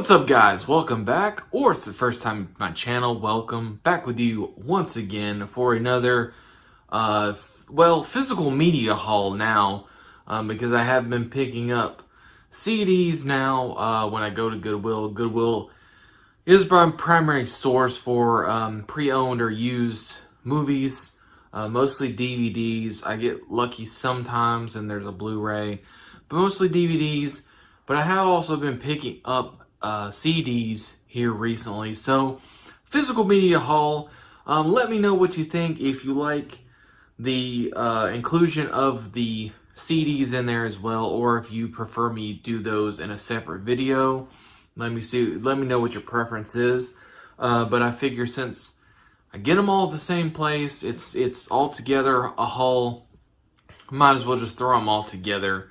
What's up, guys? Welcome back, or it's the first time on my channel, welcome back with you once again for another physical media haul now, because I have been picking up CDs now when I go to Goodwill. Goodwill is my primary source for pre-owned or used movies, mostly DVDs. I get lucky sometimes and there's a Blu-ray, but mostly DVDs. But I have also been picking up CDs here recently. So, physical media haul. Let me know what you think, if you like the inclusion of the CDs in there as well, or if you prefer me do those in a separate video. Let me know what your preference is. But I figure since I get them all at the same place, it's all together a haul. Might as well just throw them all together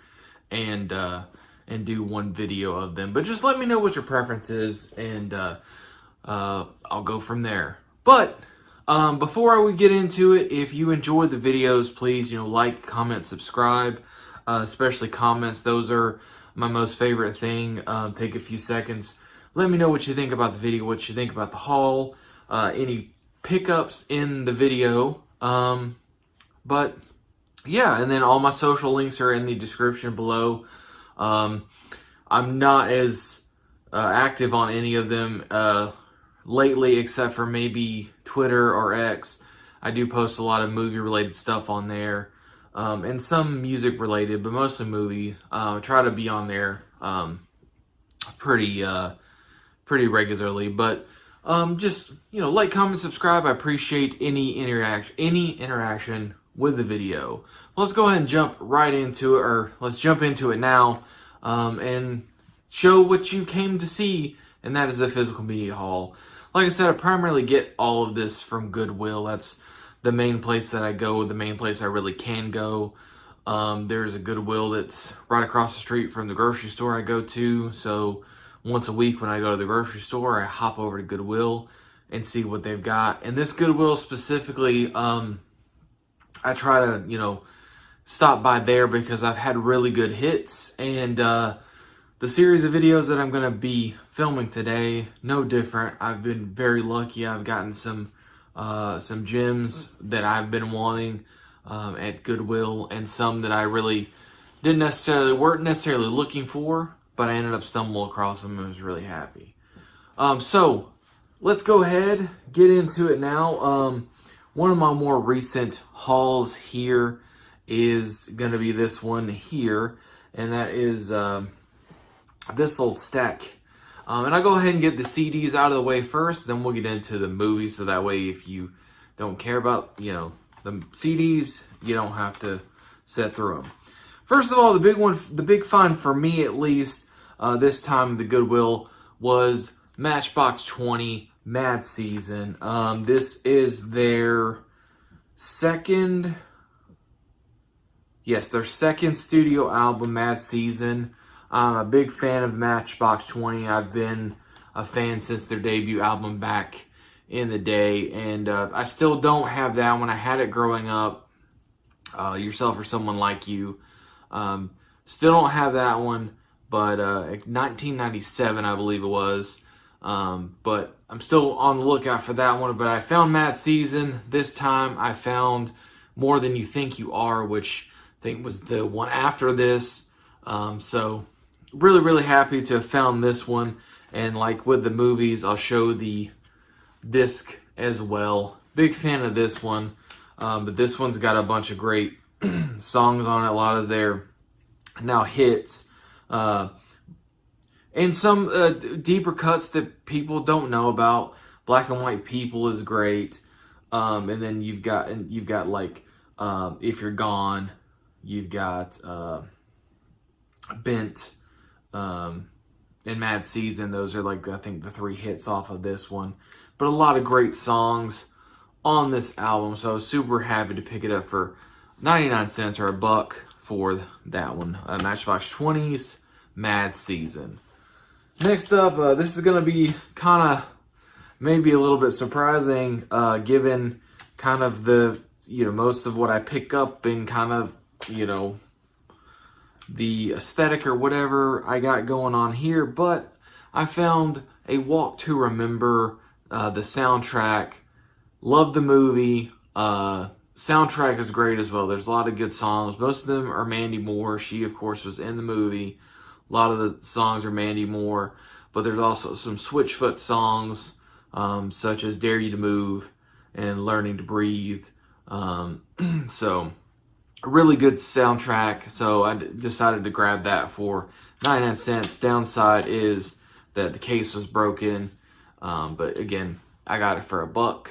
and do one video of them. But just let me know what your preference is, and I'll go from there. But before we get into it, if you enjoyed the videos, please like, comment, subscribe, especially comments. Those are my most favorite thing. Take a few seconds. Let me know what you think about the video, what you think about the haul, any pickups in the video. But yeah, and then all my social links are in the description below. I'm not as active on any of them lately, except for maybe Twitter or X. I do post a lot of movie-related stuff on there, and some music-related, but mostly movie. I try to be on there pretty regularly. But just like, comment, subscribe. I appreciate any interaction with the video. Let's go ahead and jump right into it, or let's jump into it now, and show what you came to see, and that is the physical media haul. Like I said, I primarily get all of this from Goodwill. That's the main place that I go, the main place I really can go. There's a Goodwill that's right across the street from the grocery store I go to, so once a week when I go to the grocery store, I hop over to Goodwill and see what they've got. And this Goodwill specifically, I try to, stop by there because I've had really good hits, and the series of videos that I'm going to be filming today, no different. I've been very lucky. I've gotten some gems that I've been wanting at Goodwill, and some that I really weren't necessarily looking for, but I ended up stumbling across them and was really happy. So let's go ahead, get into it now. One of my more recent hauls here is going to be this one here, and that is this old stack. And I'll go ahead and get the CDs out of the way first, then we'll get into the movies, so that way if you don't care about, the CDs, you don't have to sit through them. First of all, the big find for me at least, this time the Goodwill, was Matchbox 20 Mad Season. This is their second studio album, Mad Season. I'm a big fan of Matchbox 20. I've been a fan since their debut album back in the day, and I still don't have that one. I had it growing up, Yourself or Someone Like You. Still don't have that one, but 1997 I believe it was. But I'm still on the lookout for that one. But I found Mad Season. This time I found More Than You Think You Are, which I think was the one after this. So really happy to have found this one. And like with the movies, I'll show the disc as well. Big fan of this one. But this one's got a bunch of great songs on it. A lot of their now hits. And some deeper cuts that people don't know about. Black and White People is great. And then you've got like If You're Gone. You've got Bent, and Mad Season. Those are like, I think, the three hits off of this one. But a lot of great songs on this album. So I was super happy to pick it up for 99 cents or $1 for that one. Matchbox 20's Mad Season. Next up, this is going to be kind of maybe a little bit surprising, given kind of the, most of what I pick up in kind of, the aesthetic or whatever I got going on here. But I found A Walk to Remember, the soundtrack. Love the movie. Soundtrack is great as well. There's a lot of good songs. Most of them are Mandy Moore. She, of course, was in the movie. A lot of the songs are Mandy Moore, but there's also some Switchfoot songs, such as Dare You to Move and Learning to Breathe. So, a really good soundtrack. So, I decided to grab that for 99 cents. Downside is that the case was broken, but again, I got it for $1.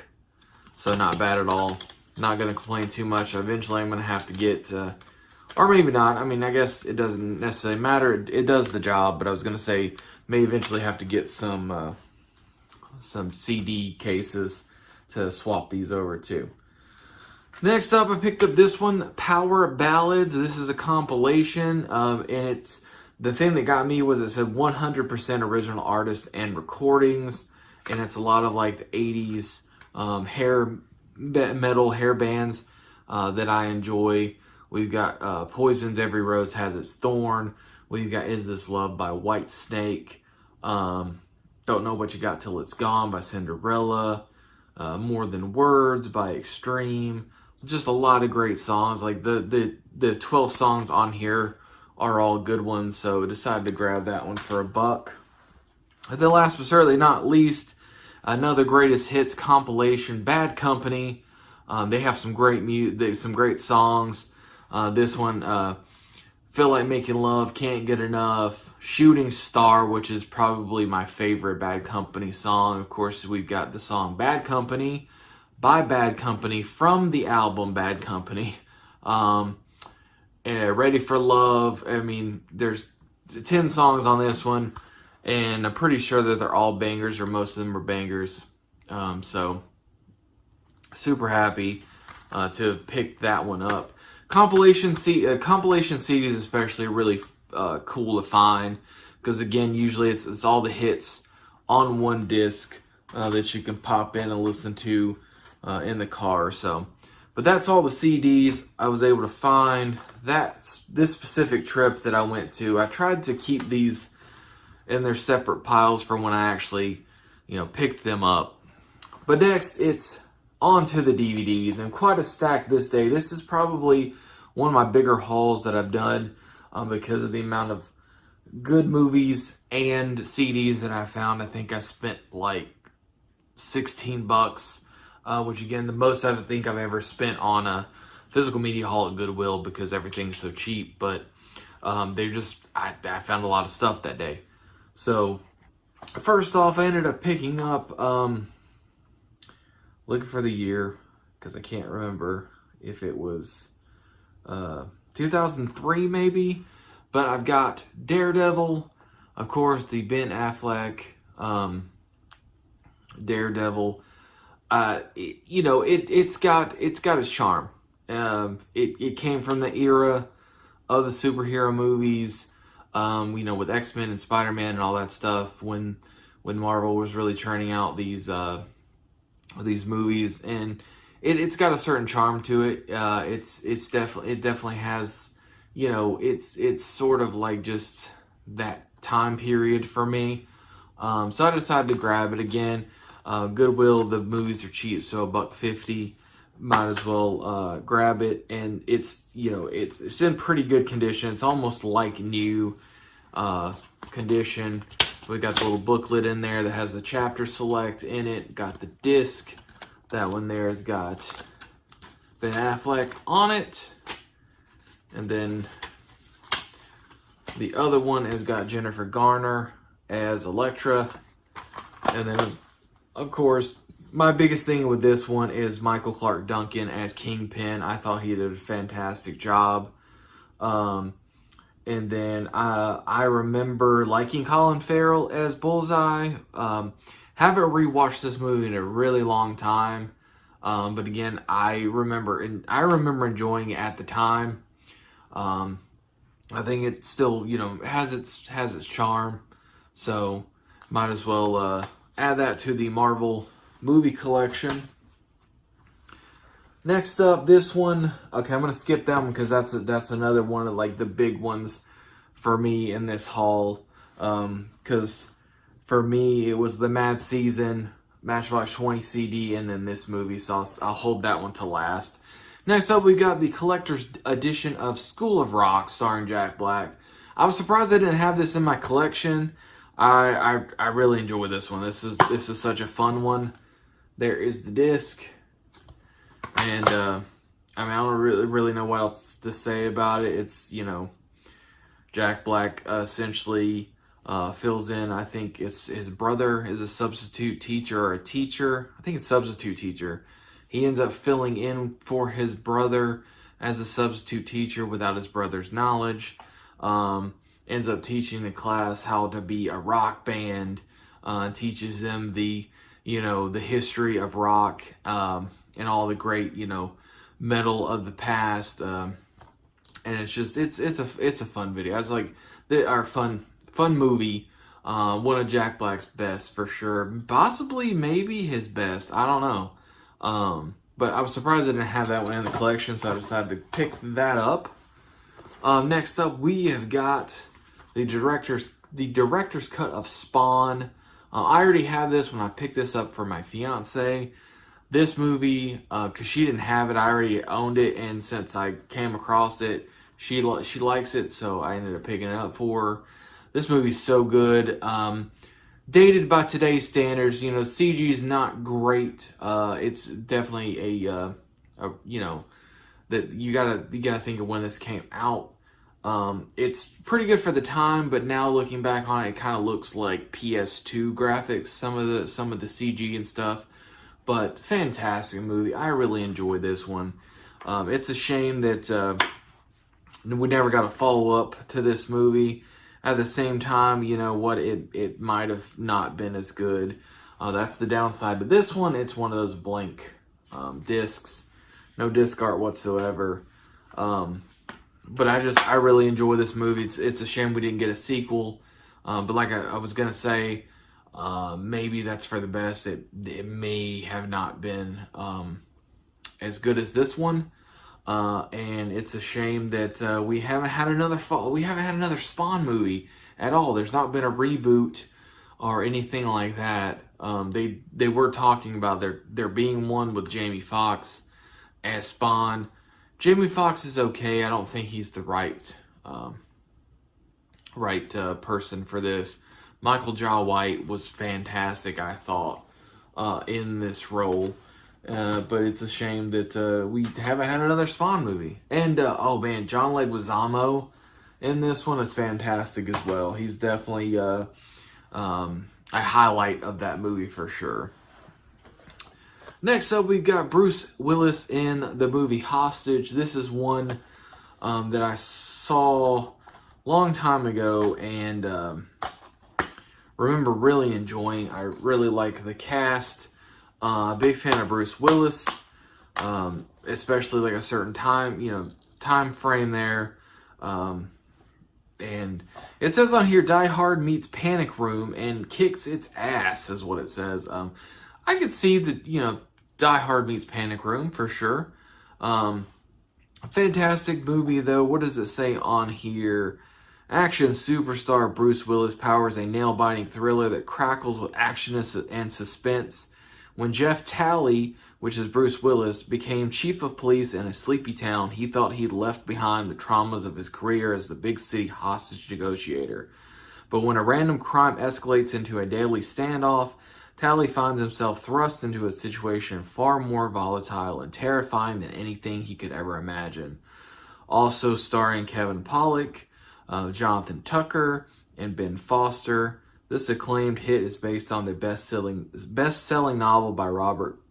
So not bad at all. Not going to complain too much. Eventually I'm going to have to get, or maybe not. I mean, I guess it doesn't necessarily matter. It does the job, but I was going to say may eventually have to get some CD cases to swap these over to. Next up, I picked up this one, Power Ballads. This is a compilation, and it's, the thing that got me was it said 100% original artists and recordings, and it's a lot of like the 80s metal hair bands that I enjoy. We've got Poison's Every Rose Has Its Thorn. We've got Is This Love by Whitesnake. Don't Know What You Got Till It's Gone by Cinderella. More Than Words by Extreme. Just a lot of great songs. Like the 12 songs on here are all good ones, so I decided to grab that one for $1. And then last but certainly not least, another greatest hits compilation, Bad Company. They have some great some great songs. This one, Feel Like Making Love, Can't Get Enough, Shooting Star, which is probably my favorite Bad Company song. Of course, we've got the song Bad Company by Bad Company from the album Bad Company. Ready for Love. I mean, there's 10 songs on this one, and I'm pretty sure that they're all bangers, or most of them are bangers. So, super happy to pick that one up. Compilation CDs especially are really cool to find, because again, usually it's all the hits on one disc that you can pop in and listen to in the car. So, but that's all the CDs I was able to find. This specific trip that I went to, I tried to keep these in their separate piles for when I actually, picked them up. But next, it's on to the DVDs, and quite a stack this day. This is probably one of my bigger hauls that I've done because of the amount of good movies and CDs that I found. I think I spent like $16, which again, the most I think I've ever spent on a physical media haul at Goodwill, because everything's so cheap. But I found a lot of stuff that day. So first off, I ended up picking up, looking for the year, because I can't remember if it was 2003 maybe, but I've got Daredevil, of course, the Ben Affleck Daredevil. It's got its charm. It came from the era of the superhero movies, with X-Men and Spider-Man and all that stuff, when Marvel was really churning out these movies, and it's got a certain charm to it. It definitely has, it's sort of like just that time period for me. So I decided to grab it again. Goodwill, the movies are cheap, so $1.50. Might as well grab it, and it's in pretty good condition. It's almost like new condition. We got the little booklet in there that has the chapter select in it. Got the disc. That one there has got Ben Affleck on it, and then the other one has got Jennifer Garner as Elektra, and then of course, my biggest thing with this one is Michael Clark Duncan as Kingpin. I thought he did a fantastic job. And then I remember liking Colin Farrell as Bullseye. Haven't rewatched this movie in a really long time. But again, I remember enjoying it at the time. I think it still, has its charm. So might as well add that to the Marvel movie collection. Next up, this one. Okay, I'm gonna skip that one because that's another one of like the big ones for me in this haul. Because for me, it was the Mad Season, Matchbox 20 CD, and then this movie, so I'll hold that one to last. Next up, we got the collector's edition of School of Rock, starring Jack Black. I was surprised I didn't have this in my collection. I really enjoy this one. This is such a fun one. There is the disc, and I mean, I don't really know what else to say about it. It's, you know, Jack Black essentially fills in. I think it's his brother is a substitute teacher or a teacher. I think it's substitute teacher. He ends up filling in for his brother as a substitute teacher without his brother's knowledge. Ends up teaching the class how to be a rock band. Teaches them the history of rock and all the great metal of the past. And it's just it's a fun video. It's like our fun movie. One of Jack Black's best for sure. Possibly maybe his best. I don't know. But I was surprised I didn't have that one in the collection, so I decided to pick that up. Next up, we have got the director's cut of Spawn. I already have this when I picked this up for my fiance. This movie, because she didn't have it, I already owned it, and since I came across it, she likes it, so I ended up picking it up for her. This movie's so good. Dated by today's standards, CG is not great. It's definitely that you gotta think of when this came out. It's pretty good for the time, but now looking back on it, it kind of looks like PS2 graphics. Some of the CG and stuff, but fantastic movie. I really enjoyed this one. It's a shame that we never got a follow up to this movie. At the same time, it might have not been as good. That's the downside to this one. It's one of those blank discs, no disc art whatsoever. But I really enjoy this movie. It's a shame we didn't get a sequel. But like I was gonna say, maybe that's for the best. It may have not been as good as this one. And it's a shame that we haven't had another Spawn movie at all. There's not been a reboot or anything like that. They were talking about there being one with Jamie Foxx as Spawn. Jamie Foxx is okay. I don't think he's the right person for this. Michael Jai White was fantastic, I thought, in this role. But it's a shame that we haven't had another Spawn movie. And, oh man, John Leguizamo in this one is fantastic as well. He's definitely a highlight of that movie for sure. Next up, we've got Bruce Willis in the movie Hostage. This is one that I saw a long time ago and remember really enjoying. I really like the cast. Big fan of Bruce Willis, especially like a certain time frame there. And it says on here, Die Hard meets Panic Room and kicks its ass, is what it says. I could see that, Die Hard meets Panic Room for sure. Fantastic movie though. What does it say on here? Action superstar Bruce Willis powers a nail-biting thriller that crackles with action and suspense. When Jeff Talley, which is Bruce Willis, became chief of police in a sleepy town, he thought he'd left behind the traumas of his career as the big city hostage negotiator. But when a random crime escalates into a deadly standoff, Talley finds himself thrust into a situation far more volatile and terrifying than anything he could ever imagine. Also starring Kevin Pollak, Jonathan Tucker, and Ben Foster. This acclaimed hit is based on the best-selling novel by Robert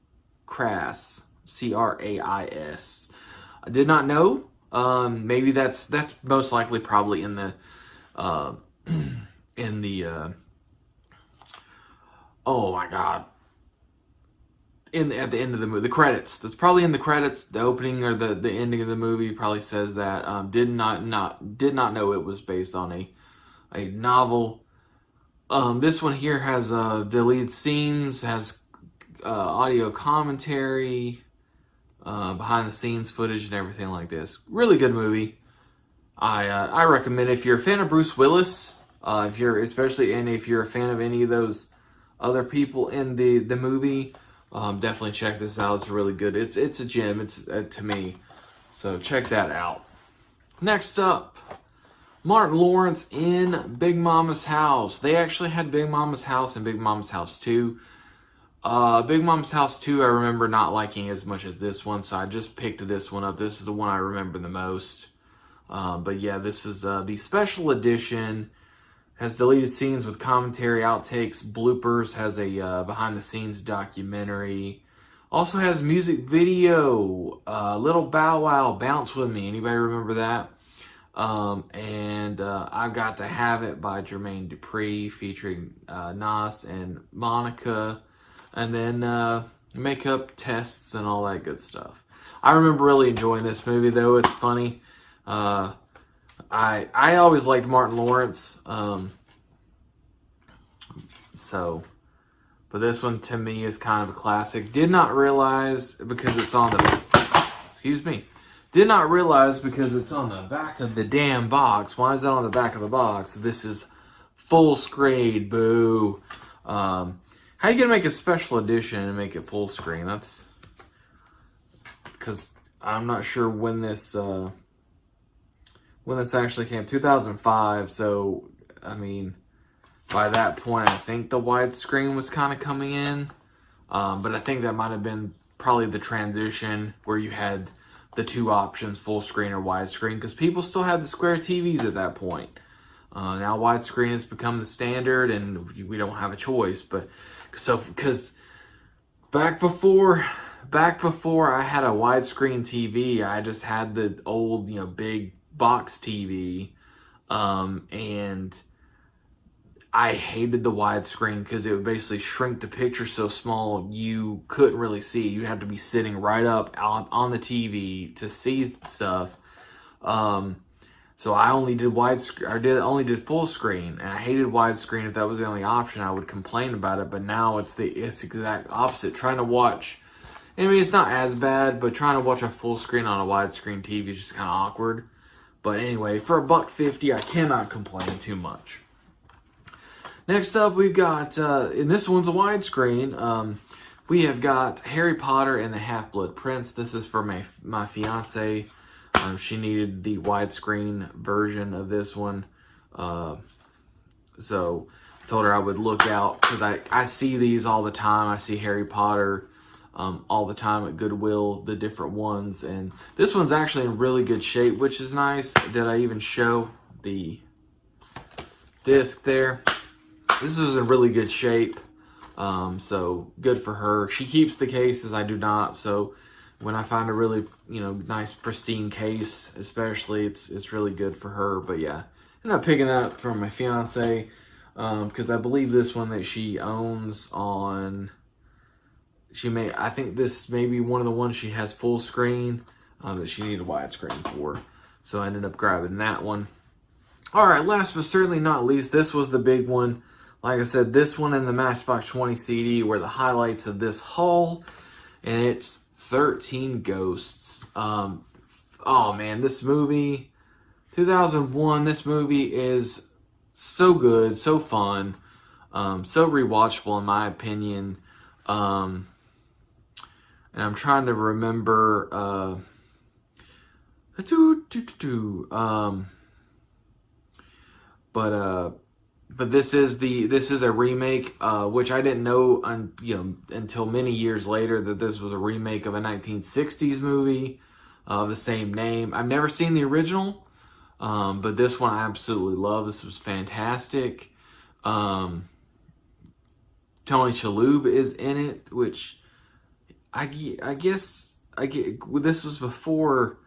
Cras, Crais. I did not know. Maybe that's most likely probably in the oh my god, at the end of the movie, the credits. That's probably in the credits. The opening or the ending of the movie probably says that. Did not know it was based on a novel. This one here has deleted scenes, has audio commentary, behind the scenes footage and everything like this. Really good movie. I recommend it. If you're a fan of Bruce Willis, If you're if you're a fan of any of those other people in the movie, definitely check this out. It's really good. It's a gem. It's to me. So check that out. Next up, Martin Lawrence in Big Mama's House. They actually had Big Mama's House and Big Mama's House 2. Big Mama's House 2 I remember not liking as much as this one, so I just picked this one up. This is the one I remember the most. But yeah, this is the special edition. Has deleted scenes with commentary, outtakes, bloopers, has a behind-the-scenes documentary. Also has music video, Little Bow Wow, Bounce With Me. Anybody remember that? And I've Got to Have It by Jermaine Dupri, featuring Nas and Monica. And then makeup tests and all that good stuff. I remember really enjoying this movie, though. It's funny. I always liked Martin Lawrence. But this one to me is kind of a classic. Did not realize because it's on the back of the damn box. Why is that on the back of the box? This is full screen. Boo. How you gonna make a special edition and make it full screen? That's because I'm not sure when this actually came. 2005. So I mean, by that point, I think the widescreen was kind of coming in. But I think that might have been probably the transition where you had the two options, full screen or widescreen, because people still had the square TVs at that point. Now widescreen has become the standard, and we don't have a choice. But because back before I had a widescreen TV, I just had the old, big box TV, and I hated the widescreen because it would basically shrink the picture so small you couldn't really see. You had to be sitting right up on the TV to see stuff. So I only did widescreen. Only did full screen, and I hated widescreen. If that was the only option, I would complain about it. But now it's exact opposite. Trying to watch, I mean, it's not as bad, but trying to watch a full screen on a widescreen TV is just kind of awkward. But anyway, for $1.50, I cannot complain too much. Next up, we've got, and this one's a widescreen. We have got Harry Potter and the Half-Blood Prince. This is for my fiance. She needed the widescreen version of this one. So I told her I would look out, because I see these all the time. I see Harry Potter all the time at Goodwill, the different ones. And this one's actually in really good shape, which is nice. Did I even show the disc there? This is in really good shape. So good for her. She keeps the cases, I do not. So when I find a really, nice pristine case, especially, it's really good for her. But yeah, ended up picking that from my fiance, because I believe this one that she owns on, I think this may be one of the ones she has full screen, that she needed widescreen for. So I ended up grabbing that one. All right, last but certainly not least, this was the big one. Like I said, this one and the Matchbox 20 CD were the highlights of this haul, and it's 13 Ghosts. Oh man, this movie, 2001, this movie is so good, so fun, so rewatchable in my opinion. And I'm trying to remember, but this is a remake, which I didn't know until many years later that this was a remake of a 1960s movie of the same name. I've never seen the original, but this one I absolutely love. This was fantastic. Tony Shalhoub is in it, which I guess this was before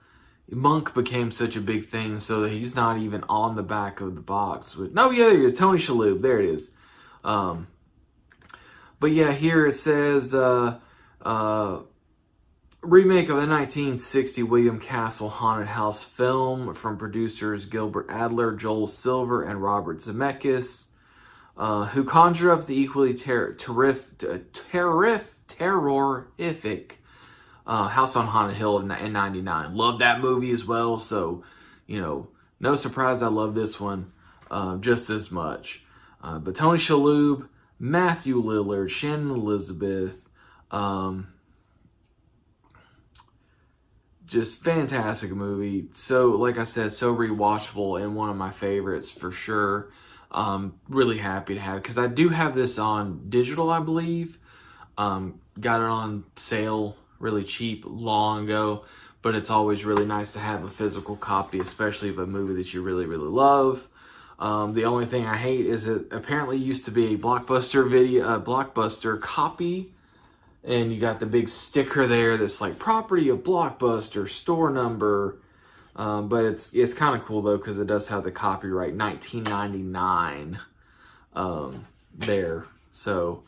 Monk became such a big thing, so that he's not even on the back of the box. No, yeah, there he is. Tony Shalhoub. There it is. But yeah, here it says remake of the 1960 William Castle haunted house film from producers Gilbert Adler, Joel Silver, and Robert Zemeckis, who conjure up the equally terrorific House on Haunted Hill in 99. Loved that movie as well, so, no surprise I love this one. just as much. But Tony Shalhoub, Matthew Lillard, Shannon Elizabeth, just fantastic movie. So, like I said, so rewatchable and one of my favorites for sure. Really happy to have, because I do have this on digital, I believe. Got it on sale really cheap long ago, but it's always really nice to have a physical copy, especially of a movie that you really, really love. The only thing I hate is it apparently used to be a Blockbuster copy, and you got the big sticker there that's like property of Blockbuster, store number. But it's kind of cool though, because it does have the copyright 1999 there. So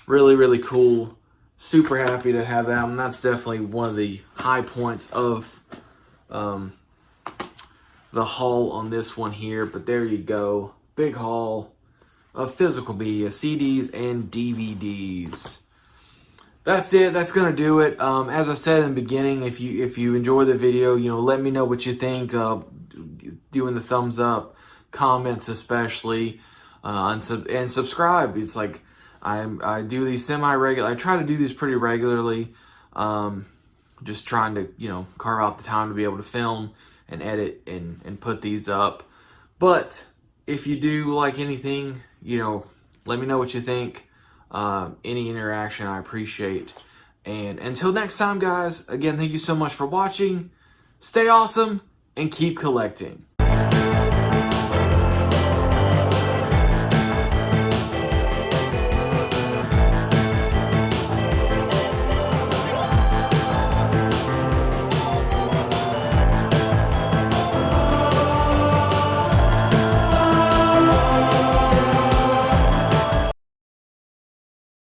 really, really cool. Super happy to have that one. That's definitely one of the high points of the haul on this one here. But there you go. Big haul of physical media, CDs and DVDs. That's it. That's gonna do it. As I said in the beginning, if you enjoy the video, let me know what you think. Doing the thumbs up, comments especially, and subscribe. It's like I do these semi-regular. I try to do these pretty regularly. Just trying to carve out the time to be able to film and edit and put these up. But if you do like anything, let me know what you think. Any interaction I appreciate. And until next time, guys, again, thank you so much for watching. Stay awesome and keep collecting.